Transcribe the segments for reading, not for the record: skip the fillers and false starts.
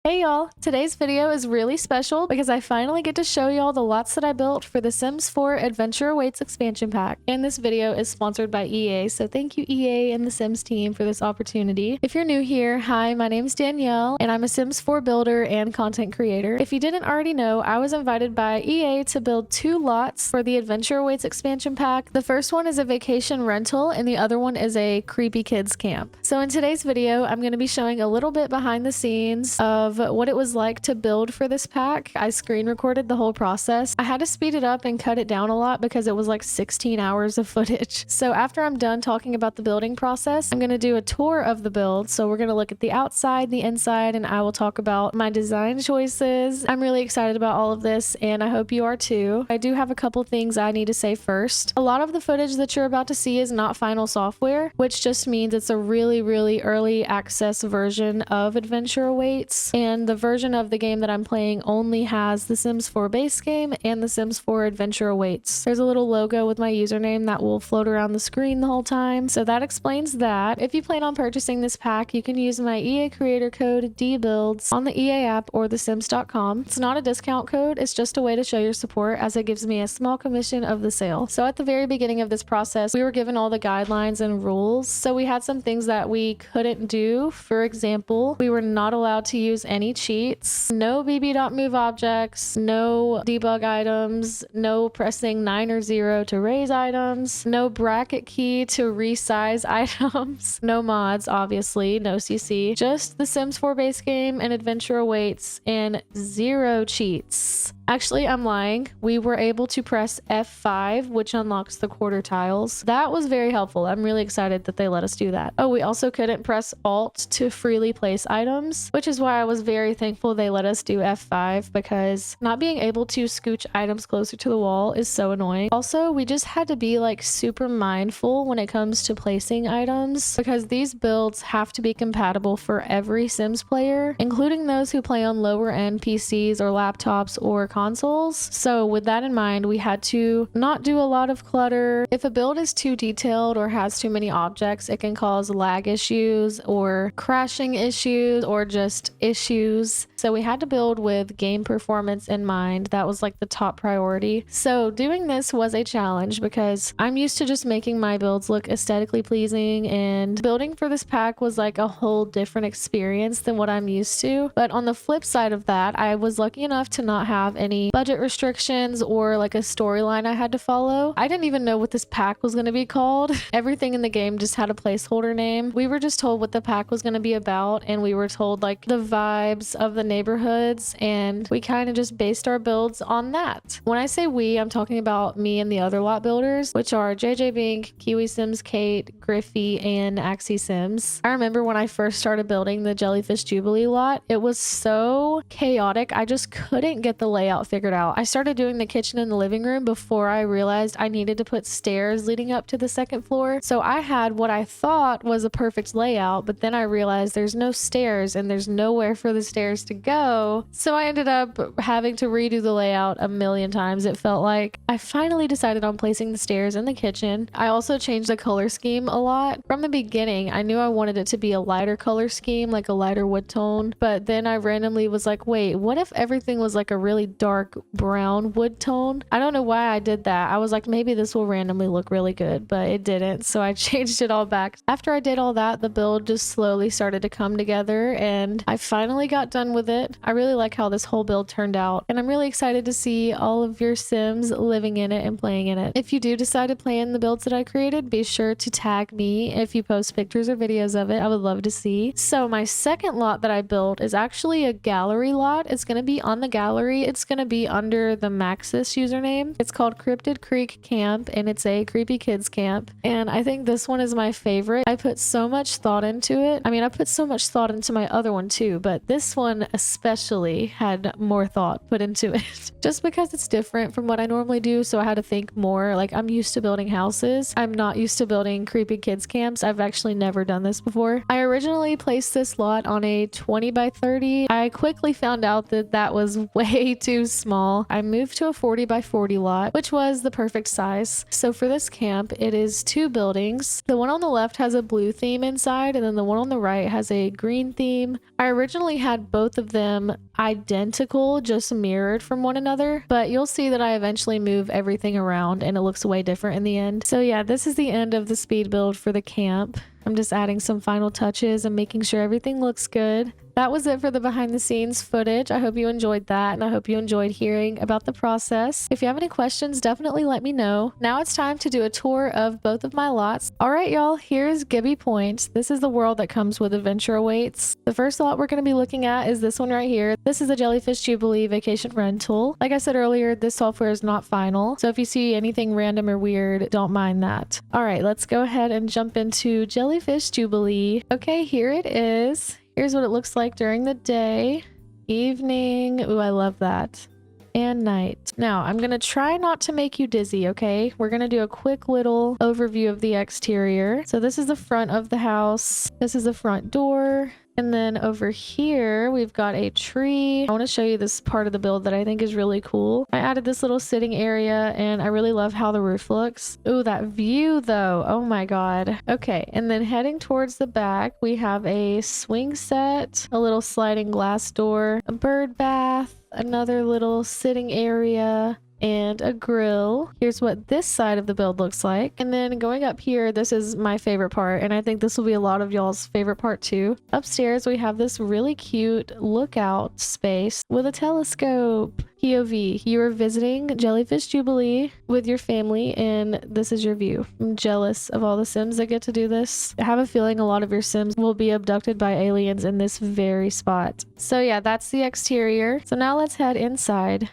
Hey y'all, today's video is really special because I finally get to show y'all the lots that I built for the Sims 4 Adventure Awaits expansion pack. And this video is sponsored by EA, so thank you EA and the Sims team for this opportunity. If you're new here, hi, my name's Danielle and I'm a Sims 4 builder and content creator. If you didn't already know, I was invited by EA to build 2 lots for the Adventure Awaits expansion pack. The first one is a vacation rental and the other one is a creepy kids camp. So in today's video, I'm going to be showing a little bit behind the scenes of what it was like to build for this pack. I screen recorded the whole process. I had to speed it up and cut it down a lot because it was like 16 hours of footage. So after I'm done talking about the building process, I'm going to do a tour of the build. So we're going to look at the outside, the inside, and I will talk about my design choices. I'm really excited about all of this and I hope you are too. I do have a couple things I need to say first. A lot of the footage that you're about to see is not final software, which just means it's a really early access version of Adventure Awaits. And the version of the game that I'm playing only has the Sims 4 base game and the Sims 4 Adventure Awaits. There's a little logo with my username that will float around the screen the whole time. So that explains that. If you plan on purchasing this pack, you can use my EA creator code DBuilds on the EA app or thesims.com. It's not a discount code, it's just a way to show your support as it gives me a small commission of the sale. So at the very beginning of this process, we were given all the guidelines and rules. So we had some things that we couldn't do. For example, we were not allowed to use any cheats, no bb.move objects, no debug items, no pressing 9 or 0 to raise items, no bracket key to resize items, no mods, obviously, no CC, just the Sims 4 base game and Adventure Awaits, and 0 cheats. Actually, I'm lying. We were able to press F5, which unlocks the quarter tiles. That was very helpful. I'm really excited that they let us do that. Oh, we also couldn't press Alt to freely place items, which is why I was very thankful they let us do F5 because not being able to scooch items closer to the wall is so annoying. Also, we just had to be like super mindful when it comes to placing items because these builds have to be compatible for every Sims player, including those who play on lower end PCs or laptops or consoles. So with that in mind, we had to not do a lot of clutter. If a build is too detailed or has too many objects, it can cause lag issues or crashing issues or just issues. So we had to build with game performance in mind. That was like the top priority. So doing this was a challenge because I'm used to just making my builds look aesthetically pleasing, and building for this pack was like a whole different experience than what I'm used to. But on the flip side of that, I was lucky enough to not have any budget restrictions or like a storyline I had to follow. I didn't even know what this pack was going to be called. Everything in the game just had a placeholder name. We were just told what the pack was going to be about, and we were told like the vibes of the neighborhoods, and we kind of just based our builds on that. When I say we, I'm talking about me and the other lot builders, which are JJ Bink, Kiwi Sims Kate, Griffey, and Axie Sims. I remember when I first started building the Jellyfish Jubilee lot, it was so chaotic. I just couldn't get the layout figured out. I started doing the kitchen and the living room before I realized I needed to put stairs leading up to the second floor. So I had what I thought was a perfect layout, but then I realized there's no stairs and there's nowhere for the stairs to go. So I ended up having to redo the layout a million times. It felt like I finally decided on placing the stairs in the kitchen. I also changed the color scheme a lot. From the beginning, I knew I wanted it to be a lighter color scheme, like a lighter wood tone, but then I randomly was like, wait, what if everything was like a really dark brown wood tone? I don't know why I did that. I was like, maybe this will randomly look really good, but it didn't. So I changed it all back. After I did all that, the build just slowly started to come together and I finally got done with it. I really like how this whole build turned out, and I'm really excited to see all of your Sims living in it and playing in it. If you do decide to play in the builds that I created, be sure to tag me if you post pictures or videos of it. I would love to see. So my second lot that I built is actually a gallery lot. It's going to be on the gallery. It's going to be under the Maxis username. It's called Cryptid Creek Camp and it's a creepy kids camp. And I think this one is my favorite. I put so much thought into it. I mean, I put so much thought into my other one too, but this one especially had more thought put into it just because it's different from what I normally do. So I had to think more. Like, I'm used to building houses. I'm not used to building creepy kids camps. I've actually never done this before. I originally placed this lot on a 20 by 30. I quickly found out that that was way too too small. I moved to a 40 by 40 lot, which was the perfect size. So for this camp, it is 2 buildings. The one on the left has a blue theme inside, and then the one on the right has a green theme. I originally had both of them identical, just mirrored from one another, but you'll see that I eventually move everything around and it looks way different in the end. So yeah, this is the end of the speed build for the camp. I'm just adding some final touches and making sure everything looks good. That was it for the behind the scenes footage. I hope you enjoyed that, and I hope you enjoyed hearing about the process. If you have any questions, definitely let me know. Now it's time to do a tour of both of my lots. All right, y'all, here's Gibby Point. This is the world that comes with Adventure Awaits. The first lot we're going to be looking at is this one right here. This is the Jellyfish Jubilee Vacation Rental. Like I said earlier, this software is not final, so if you see anything random or weird, don't mind that. All right, let's go ahead and jump into Jellyfish Jubilee. Okay, here it is. Here's what it looks like during the day, evening. Ooh, I love that. And night. Now, I'm going to try not to make you dizzy, okay? We're going to do a quick little overview of the exterior. So this is the front of the house. This is the front door. And then over here, we've got a tree. I want to show you this part of the build that I think is really cool. I added this little sitting area, and I really love how the roof looks. Ooh, that view though. Oh my God. Okay, and then heading towards the back, we have a swing set, a little sliding glass door, a bird bath, another little sitting area, and a grill. Here's what this side of the build looks like. And then going up here, this is my favorite part, and I think this will be a lot of y'all's favorite part too. Upstairs, we have this really cute lookout space with a telescope. POV, you are visiting Jellyfish Jubilee with your family, and this is your view. I'm jealous of all the Sims that get to do this. I have a feeling a lot of your Sims will be abducted by aliens in this very spot. So yeah, that's the exterior. So now let's head inside.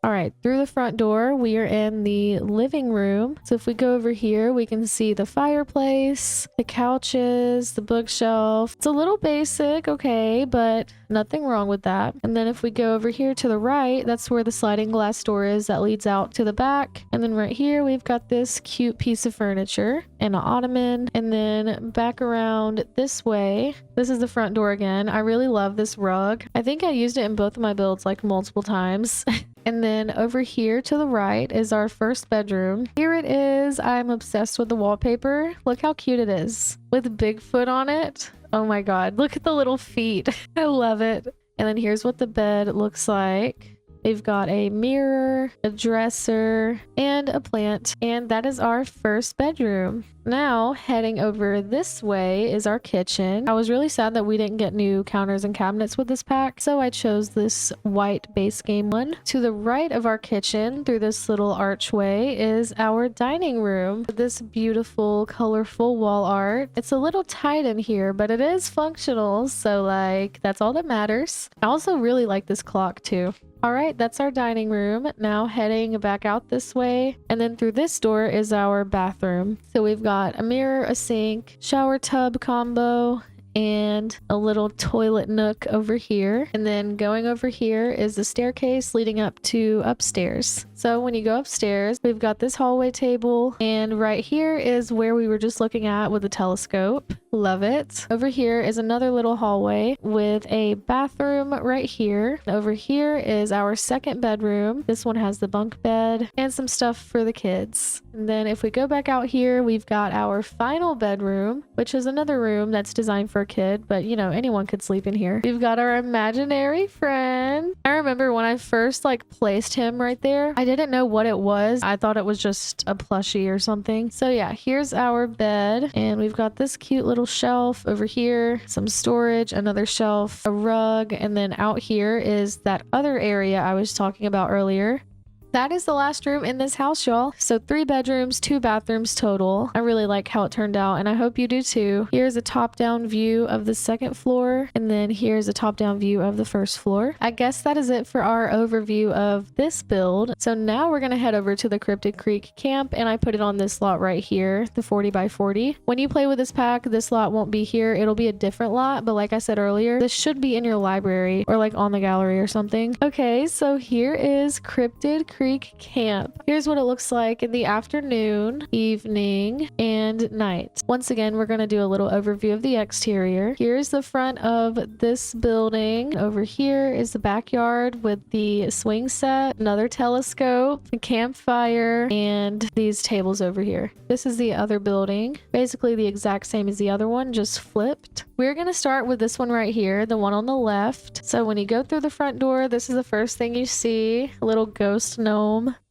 All right, through the front door, we are in the living room. So if we go over here, we can see the fireplace, the couches, the bookshelf. It's a little basic, okay, but nothing wrong with that. And then if we go over here to the right, that's where the sliding glass door is that leads out to the back. And then right here, we've got this cute piece of furniture and an ottoman. And then back around this way, this is the front door again. I really love this rug. I think I used it in both of my builds like multiple times. And then over here to the right is our first bedroom. Here it is. I'm obsessed with the wallpaper. Look how cute it is with Bigfoot on it. Oh my God, look at the little feet. I love it. And then here's what the bed looks like. We've got a mirror, a dresser, and a plant. And that is our first bedroom. Now, heading over this way is our kitchen. I was really sad that we didn't get new counters and cabinets with this pack, so I chose this white base game one. To the right of our kitchen, through this little archway, is our dining room. This beautiful, colorful wall art. It's a little tight in here, but it is functional, so like, that's all that matters. I also really like this clock too. All right, that's our dining room. Now heading back out this way, and then through this door is our bathroom. So we've got a mirror, a sink, shower tub combo, and a little toilet nook over here. And then going over here is the staircase leading up to upstairs. So when you go upstairs, we've got this hallway table, and right here is where we were just looking at with the telescope. Love it. Over here is another little hallway with a bathroom right here. Over here is our second bedroom. This one has the bunk bed and some stuff for the kids. And then if we go back out here, we've got our final bedroom, which is another room that's designed for a kid, but you know, anyone could sleep in here. We've got our imaginary friend. I remember when I first like placed him right there, I didn't know what it was. I thought it was just a plushie or something. So yeah, here's our bed, and we've got this cute little shelf over here, some storage, another shelf, a rug, and then out here is that other area I was talking about earlier. That is the last room in this house, y'all. So 3 bedrooms, 2 bathrooms total. I really like how it turned out, and I hope you do too. Here's a top-down view of the second floor, and then here's a top-down view of the first floor. I guess that is it for our overview of this build. So now we're gonna head over to the Cryptid Creek camp, and I put it on this lot right here, the 40 by 40. When you play with this pack, this lot won't be here. It'll be a different lot, but like I said earlier, this should be in your library or like on the gallery or something. Okay, so here is Cryptid Creek Creek Camp. Here's what it looks like in the afternoon, evening, and night. Once again, we're going to do a little overview of the exterior. Here's the front of this building. Over here is the backyard with the swing set, another telescope, a campfire, and these tables over here. This is the other building. Basically the exact same as the other one, just flipped. We're going to start with this one right here, the one on the left. So when you go through the front door, this is the first thing you see, a little ghost gnome.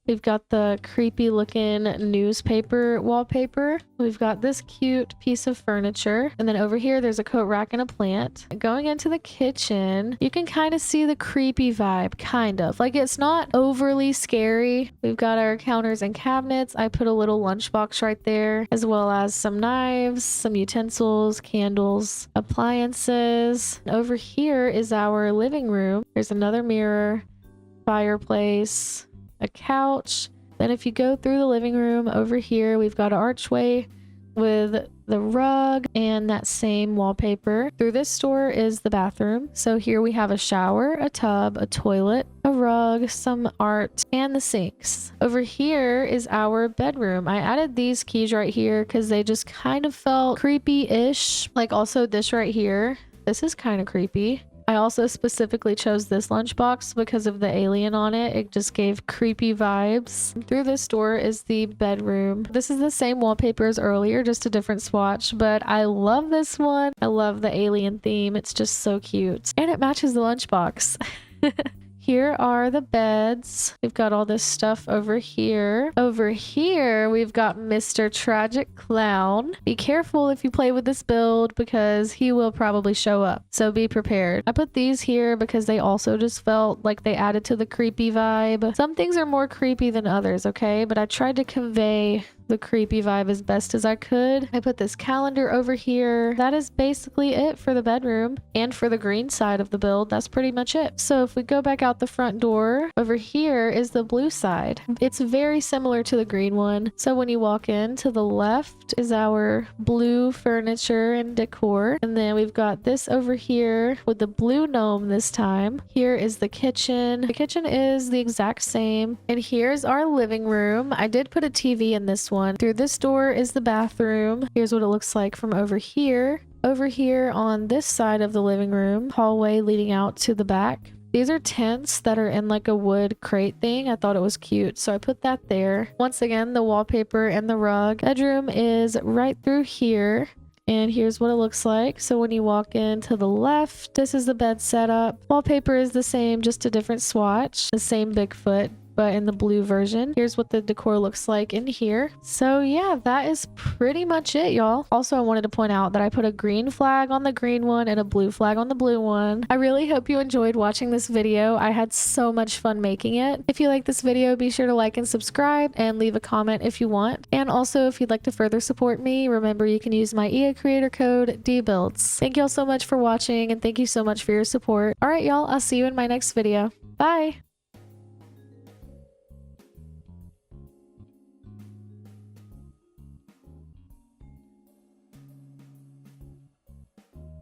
We've got the creepy looking newspaper wallpaper. We've got this cute piece of furniture. And then over here, there's a coat rack and a plant. Going into the kitchen, you can kind of see the creepy vibe, kind of. Like, it's not overly scary. We've got our counters and cabinets. I put a little lunchbox right there, as well as some knives, some utensils, candles, appliances. Over here is our living room. There's another mirror, fireplace, a couch. Then if you go through the living room, over here we've got an archway with the rug and that same wallpaper. Through this door is the bathroom. So here we have a shower, a tub, a toilet, a rug, some art, and the sinks. Over here is our bedroom. I added these keys right here because they just kind of felt creepy-ish. Like, also this right here. This is kind of creepy. I also specifically chose this lunchbox because of the alien on it. It just gave creepy vibes. Through this door is the bedroom. This is the same wallpaper as earlier, just a different swatch, but I love this one. I love the alien theme. It's just so cute. And it matches the lunchbox. Here are the beds. We've got all this stuff over here. Over here, we've got Mr. Tragic Clown. Be careful if you play with this build because he will probably show up. So be prepared. I put these here because they also just felt like they added to the creepy vibe. Some things are more creepy than others, okay? But I tried to convey the creepy vibe as best as I could. I put this calendar over here. That is basically it for the bedroom. And for the green side of the build, that's pretty much it. So if we go back out the front door, over here is the blue side. It's very similar to the green one. So when you walk in, to the left is our blue furniture and decor. And then we've got this over here with the blue gnome this time. Here is the kitchen. The kitchen is the exact same. And here's our living room. I did put a TV in this one. Through this door is the bathroom. Here's what it looks like from over here. Over here on this side of the living room, hallway leading out to the back. These are tents that are in like a wood crate thing. I thought it was cute, so I put that there. Once again, the wallpaper and the rug. Bedroom is right through here. And here's what it looks like. So when you walk in to the left, this is the bed setup. Wallpaper is the same, just a different swatch. The same Bigfoot, but in the blue version. Here's what the decor looks like in here. So yeah, that is pretty much it, y'all. Also, I wanted to point out that I put a green flag on the green one and a blue flag on the blue one. I really hope you enjoyed watching this video. I had so much fun making it. If you like this video, be sure to like and subscribe and leave a comment if you want. And also, if you'd like to further support me, remember you can use my EA creator code DBuilds. Thank y'all so much for watching and thank you so much for your support. All right, y'all, I'll see you in my next video. Bye!